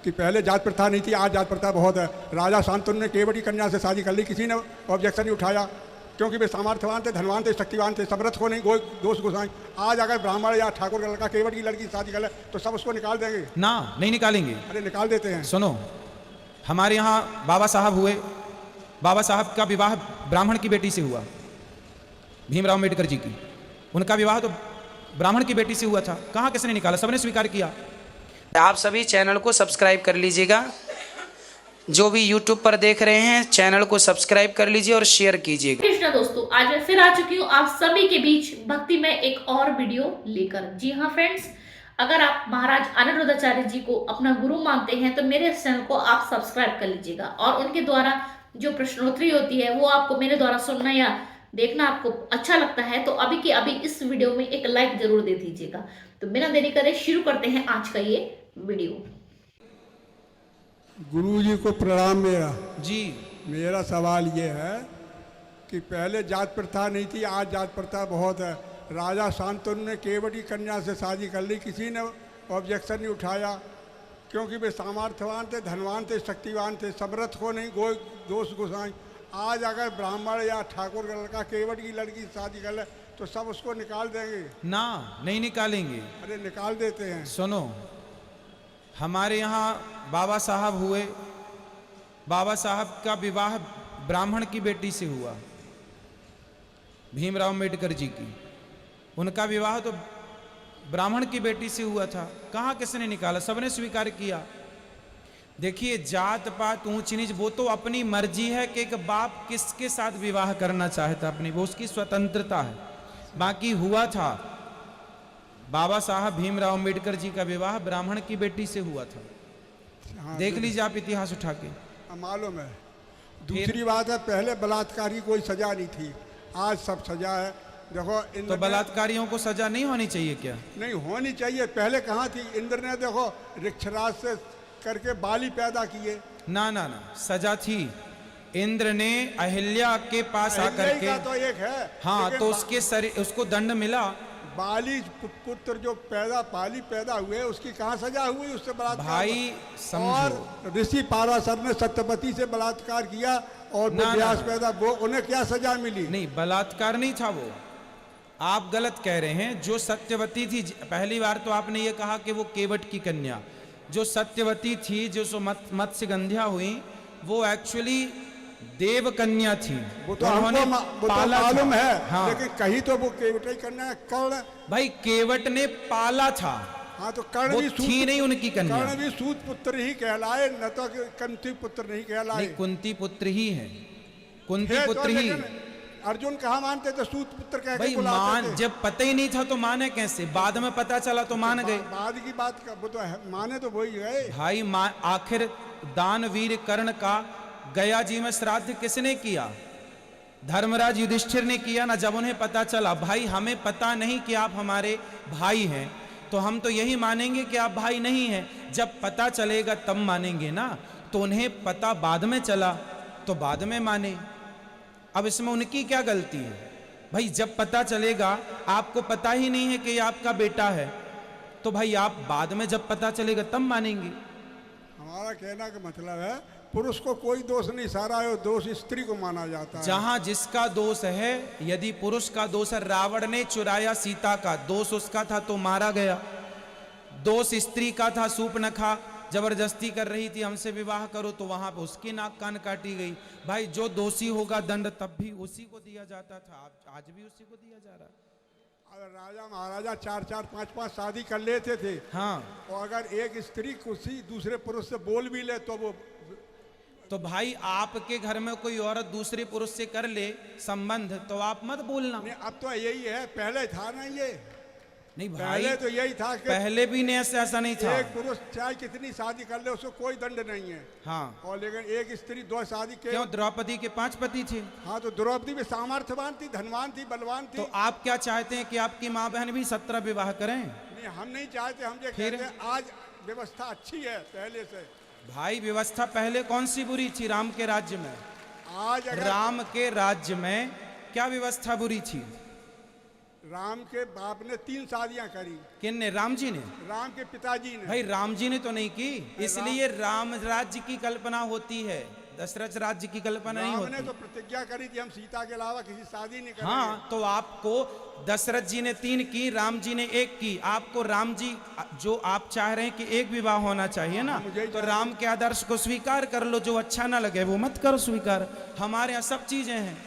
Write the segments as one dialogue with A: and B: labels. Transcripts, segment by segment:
A: कि पहले जात प्रथा नहीं थी, आज जात प्रथा बहुत है। राजा शांतनु ने केवट की कन्या से शादी कर ली, किसी ने ऑब्जेक्शन नहीं उठाया, क्योंकि वे सामर्थ्यवान थे, धनवान थे, शक्तिवान थे, समर्थ को नहीं दोष गोसाई। आज अगर ब्राह्मण या ठाकुर का लड़का केवट की लड़की शादी कर ले तो सब उसको निकाल देंगे
B: ना, नहीं निकालेंगे।
A: अरे निकाल देते हैं।
B: सुनो, हमारे यहाँ बाबा साहब हुए, बाबा साहब का विवाह ब्राह्मण की बेटी से हुआ, भीमराव अम्बेडकर जी की। उनका विवाह तो ब्राह्मण की बेटी से हुआ था, कहाँ किसने निकाला, सबने स्वीकार किया।
C: आप सभी चैनल को सब्सक्राइब कर लीजिएगा, जो भी YouTube पर देख रहे हैं चैनल को सब्सक्राइब कर लीजिए और शेयर कीजिएगा।
D: कृष्णा दोस्तों, आज मैं फिर आ चुकी हूँ आप सभी के बीच भक्ति में एक और वीडियो लेकर। जी हाँ फ्रेंड्स, अगर आप महाराज अनिरुद्धाचार्य जी को अपना गुरु मानते हैं तो मेरे इस चैनल को आप सब्सक्राइब कर लीजिएगा, और उनके द्वारा जो प्रश्नोत्तरी होती है वो आपको मेरे द्वारा सुनना या देखना आपको अच्छा लगता है तो अभी के अभी इस वीडियो में एक लाइक जरूर दे दीजिएगा। तो बिना देरी करे शुरू करते हैं आज का ये वीडियो।
A: गुरु जी को प्रणाम। मेरा सवाल ये है कि पहले जात प्रथा नहीं थी, आज जात प्रथा बहुत है। राजा शांतनु ने केवट की कन्या से शादी कर ली, किसी ने ऑब्जेक्शन नहीं उठाया, क्योंकि वे सामर्थ्यवान थे, धनवान थे, शक्तिवान थे, समर्थ को नहीं दोष गोसाई। आज अगर ब्राह्मण या ठाकुर का लड़का केवट की लड़की शादी कर ले तो सब उसको निकाल देंगे
B: ना, नहीं निकालेंगे।
A: अरे निकाल देते हैं।
B: सुनो, हमारे यहाँ बाबा साहब हुए, बाबा साहब का विवाह ब्राह्मण की बेटी से हुआ, भीमराव अम्बेडकर जी की। उनका विवाह तो ब्राह्मण की बेटी से हुआ था, कहाँ किसने निकाला, सबने स्वीकार किया। देखिए, जात पात ऊंच नीच वो तो अपनी मर्जी है कि एक बाप किसके साथ विवाह करना चाहता, अपनी वो उसकी स्वतंत्रता है। बाकी हुआ था, बाबा साहब भीमराव अम्बेडकर जी का विवाह ब्राह्मण की बेटी से हुआ था।
A: हाँ,
B: देख लीजिए आप इतिहास उठा के,
A: मालूम है। दूसरी बात है, पहले बलात्कार की कोई सजा नहीं थी, आज सब सजा है। देखो
B: तो बलात्कारियों को सजा नहीं होनी चाहिए क्या?
A: नहीं होनी चाहिए, पहले कहाँ थी। इंद्र ने देखो वृक्षराज से करके बाली पैदा किए।
B: ना ना ना, सजा थी। इंद्र ने अहिल्या के पास आकर के
A: तो एक है,
B: हाँ, तो उसके शरीर उसको दंड मिला।
A: बाली पुत्र जो बाली पैदा हुए उसकी कहाँ सजा हुई, उससे बलात्कार।
B: भाई समझो,
A: और ऋषि पाराशर ने सत्यवती से बलात्कार किया और व्यास पैदा, वो उन्हें क्या सजा मिली?
B: नहीं, बलात्कार नहीं था वो, आप गलत कह रहे हैं। जो सत्यवती थी, पहली बार तो आपने ये कहा कि वो केवट की कन्या, जो सत्यवती थी, जो मत्स्यगंध्या हुई, वो एक्चुअली देव कन्या थी।
A: वो तो हमको मालूम है,
B: हाँ।
A: लेकिन कहीं तो वो केवट ही कन्या, कर्ण
B: भाई केवट ने पाला था।
A: हाँ, तो कर्ण भी
B: थी नहीं उनकी कन्या,
A: कर्ण भी सूत पुत्र ही कहलाए, न तो कुंती पुत्र नहीं कहलाए।
B: नहीं, कुंती पुत्र ही है, कुंती पुत्र ही।
A: अर्जुन कहाँ मानते थे, सूत पुत्र कह के
B: बुलाते थे। जब पता ही नहीं था तो माने कैसे, बाद में पता चला तो मान गए।
A: बाद की बात वो तो माने तो वही गए
B: भाई। आखिर दानवीर कर्ण का गया जी में श्राद्ध किसने किया? धर्मराज युधिष्ठिर ने किया ना। जब उन्हें पता चला, भाई हमें पता नहीं कि आप हमारे भाई हैं, तो हम तो यही मानेंगे कि आप भाई नहीं हैं। जब पता चलेगा तब मानेंगे ना, तो उन्हें पता बाद में चला तो बाद में माने। अब इसमें उनकी क्या गलती है भाई? जब पता चलेगा, आपको पता ही नहीं है कि ये आपका बेटा है, तो भाई आप बाद में जब पता चलेगा तब मानेंगे।
A: हमारा कहना का मतलब है, पुरुष को कोई दोष नहीं, सारा दोष स्त्री को माना जाता है।
B: जहां जिसका दोष है, यदि पुरुष का दोष है, रावण ने चुराया सीता का, दोष उसका था तो मारा गया। दोष स्त्री का था, सूर्पनखा जबरदस्ती कर रही थी हमसे विवाह करो, तो वहां पे उसकी नाक कान काटी गई। भाई जो दोषी होगा दंड तब भी उसी को दिया जाता था, आज भी उसी को दिया जा रहा है।
A: अगर राजा महाराजा 4-4, 5-5 शादी कर लेते थे,
B: हाँ,
A: और अगर एक स्त्री किसी दूसरे पुरुष से बोल भी ले तो वो,
B: तो भाई आपके घर में कोई औरत दूसरे पुरुष से कर ले संबंध, तो आप मत बोलना।
A: नहीं, अब तो यही है, पहले था ना ये।
B: नहीं भाई,
A: पहले तो यही था कि
B: पहले भी नहीं ऐसा नहीं था।
A: एक पुरुष चाहे कितनी शादी कर ले उसको कोई दंड नहीं है।
B: हाँ,
A: और लेकिन एक स्त्री 2 शादी के,
B: क्यों? द्रौपदी के 5 पति थे।
A: हाँ, तो द्रौपदी भी सामर्थ्यवान थी, धनवान थी, बलवान थी।
B: तो आप क्या चाहते हैं कि आपकी माँ बहन भी 17 विवाह करें?
A: नहीं, हम नहीं चाहते, हम ये कहते हैं आज व्यवस्था अच्छी है पहले से।
B: भाई व्यवस्था पहले कौन सी बुरी थी? राम के राज्य में,
A: आज अगर
B: राम के राज्य में क्या व्यवस्था बुरी थी?
A: राम के बाप ने 3 शादियां करी,
B: किन ने? राम जी ने?
A: राम के पिताजी ने।
B: भाई राम जी ने तो नहीं की, इसलिए राम राज्य की कल्पना होती है, दशरथ राज्य की कल्पना नहीं
A: राम ने
B: होती।
A: तो प्रतिज्ञा करी थी हम सीता के अलावा किसी शादी नहीं करेंगे।
B: हाँ, तो आपको दशरथ जी ने 3 की, राम जी ने 1 की, आपको राम जी जो आप चाह रहे हैं कि 1 विवाह होना चाहिए ना, तो राम के आदर्श को स्वीकार कर लो, जो अच्छा ना लगे वो मत करो स्वीकार। हमारे यहाँ सब चीजें हैं,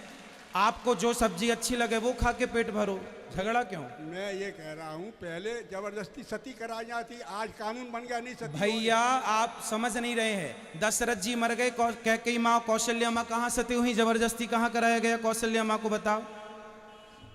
B: आपको जो सब्जी अच्छी लगे वो खा के पेट भरो, झगड़ा क्यों?
A: मैं ये कह रहा हूँ पहले जबरदस्ती सती कराई जाती, आज कानून बन गया नहीं सती।
B: भैया आप समझ नहीं रहे हैं, दशरथ जी मर गए, कैकेयी माँ कौशल्या माँ कहाँ सती हुई, जबरदस्ती कहाँ कराया गया? कौशल्या माँ को बताओ,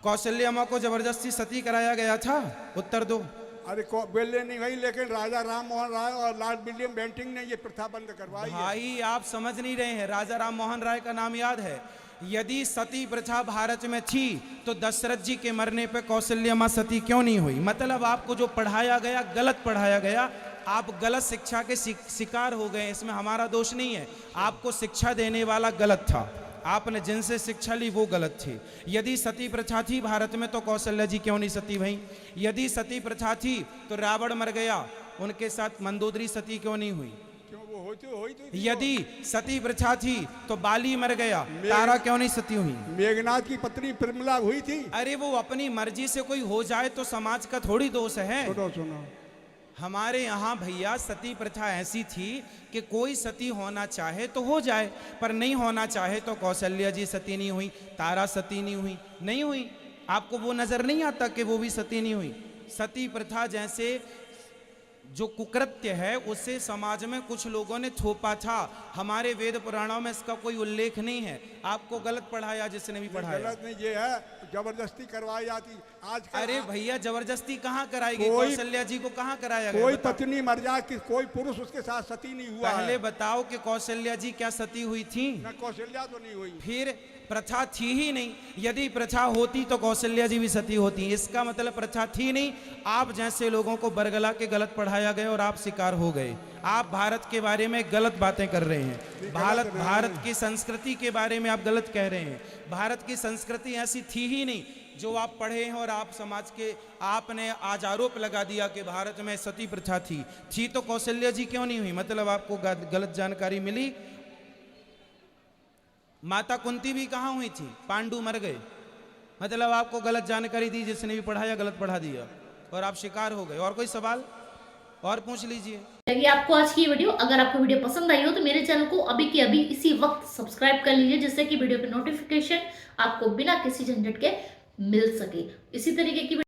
B: कौशल्या माँ को जबरदस्ती सती कराया गया था? उत्तर दो।
A: अरे बेले नहीं भाई, लेकिन राजा राम मोहन राय और लॉर्ड विलियम बेंटिंग ने ये प्रथा बंद करवाई है।
B: भाई आप समझ नहीं रहे हैं, राजा राम मोहन राय का नाम याद है? यदि सती प्रथा भारत में थी तो दशरथ जी के मरने पे कौशल्या माँ सती क्यों नहीं हुई? मतलब आपको जो पढ़ाया गया गलत पढ़ाया गया, आप गलत शिक्षा के शिकार हो गए, इसमें हमारा दोष नहीं है। आपको शिक्षा देने वाला गलत था, आपने जिनसे शिक्षा ली वो गलत थी। यदि सती प्रथा थी भारत में तो कौशल्या जी क्यों नहीं सती भई? यदि सती प्रथा थी तो रावण मर गया, उनके साथ मंदोदरी सती क्यों नहीं हुई?
A: क्यों वो होई तो
B: यदि सती प्रथा थी तो बाली मर गया, तारा क्यों नहीं सती हुई?
A: मेघनाथ की पत्नी प्रमिला हुई थी।
B: अरे वो अपनी मर्जी से कोई हो जाए तो समाज का थोड़ी दोष है।
A: सुनो
B: हमारे यहाँ भैया सती प्रथा ऐसी थी कि कोई सती होना चाहे तो हो जाए, पर नहीं होना चाहे तो कौशल्या जी सती नहीं हुई, तारा सती नहीं हुई, नहीं हुई। आपको वो नजर नहीं आता कि वो भी सती नहीं हुई? सती प्रथा जैसे जो कुकृत्य है उसे समाज में कुछ लोगों ने थोपा था, हमारे वेद पुराणों में इसका कोई उल्लेख नहीं है। आपको गलत पढ़ाया जिसने भी पढ़ाया।
A: गलत नहीं, ये है जबरदस्ती करवाई जाती आज।
B: अरे भैया जबरदस्ती कहाँ कराई गई? कौशल्या जी को कहाँ कराया गया?
A: कोई पत्नी मर जाए कि कोई पुरुष उसके साथ सती नहीं हुआ।
B: पहले बताओ कि कौशल्या जी क्या सती हुई थी?
A: ना कौशल्या तो नहीं हुई।
B: फिर प्रथा थी ही नहीं। यदि प्रथा होती तो कौशल्या जी भी सती होती, इसका मतलब प्रथा थी नहीं। आप जैसे लोगों को बरगला के गलत पढ़ाया गया और आप शिकार हो गए। आप भारत के बारे में गलत बातें कर रहे हैं, भारत की संस्कृति के बारे में आप गलत कह रहे हैं। भारत की संस्कृति ऐसी थी ही नहीं जो आप पढ़े हैं, और आप समाज के आपने आज आरोप लगा दिया कि भारत में सती प्रथा थी तो कौशल्या जी क्यों नहीं हुई? मतलब आपको गलत जानकारी मिली। माता कुंती भी कहाँ हुई थी? पांडु मर गए, मतलब आपको गलत जानकारी दी, जिसने भी पढ़ाया गलत पढ़ा दिया और आप शिकार हो गए। और कोई सवाल और पूछ लीजिए।
D: लगी आपको आज की वीडियो? अगर आपको वीडियो पसंद आई हो तो मेरे चैनल को अभी के अभी इसी वक्त सब्सक्राइब कर लीजिए, जिससे कि वीडियो की नोटिफिकेशन आपको बिना किसी झंझट के मिल सके। इसी तरीके की